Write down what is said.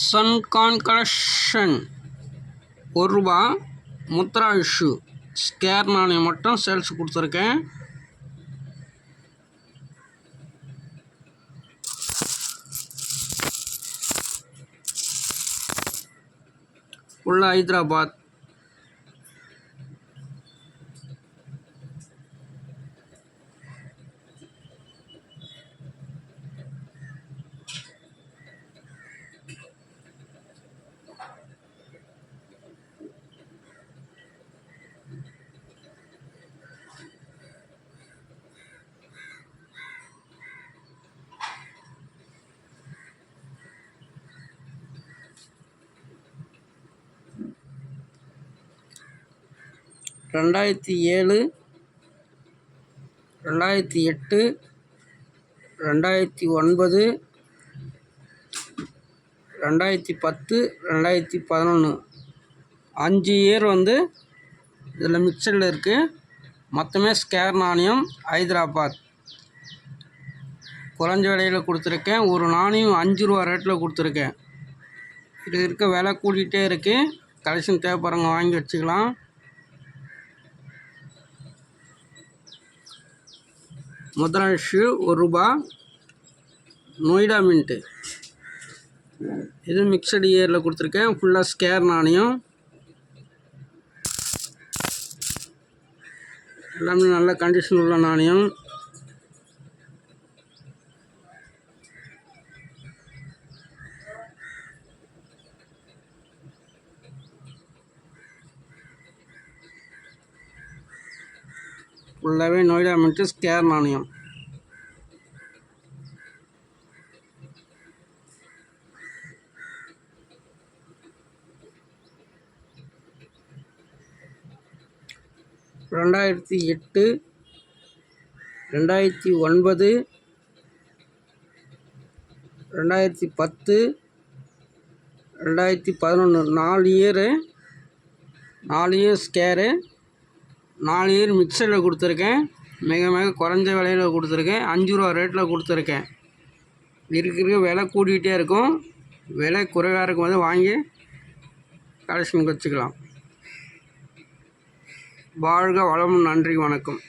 சன்கான் collection ₹1 Mudra issue scare நாணயம் மட்டும் sales கொடுத்துருக்கேன். உள்ள ஹைதராபாத் $2007, $2008, $2009, $2010, $2011 5 இயர் இதில் மிக்சடில் இருக்குது. மொத்தமே ஸ்கேர் நாணயம் ஹைதராபாத் குறைஞ்ச விலையில் கொடுத்துருக்கேன். ஒரு நாணயம் ₹5 ரேட்டில் கொடுத்துருக்கேன். இது இருக்க விலை கூட்டிகிட்டே இருக்குது. கலெக்ஷன் தேவைப்படுறவங்க வாங்கி வச்சுக்கலாம். Mudra issue ₹1 Noida mint. இது மிக்சடு இயரில் கொடுத்துருக்கேன். ஃபுல்லாக ஸ்கேர் நாணயம். எல்லாமே நல்ல கண்டிஷன் உள்ள நாணயம். ஃபுல்லாகவே நொய்டா மின்ட்டு ஸ்கேர் நாணயம். $2008, $2009, $2010, $2011 4 இயர் ஸ்கேரு. 4 இயர் மிக்சரில் கொடுத்துருக்கேன். மிக குறைஞ்ச விலையில் கொடுத்துருக்கேன். ₹5 ரேட்டில் கொடுத்துருக்கேன். இருக்கிற விலை கூட்டிகிட்டே இருக்கும். விலை குறைவாக இருக்கும்போது வாங்கி கலெக்ஷனுக்கு வச்சுக்கலாம். வாழ்க வளமுடன். நன்றி, வணக்கம்.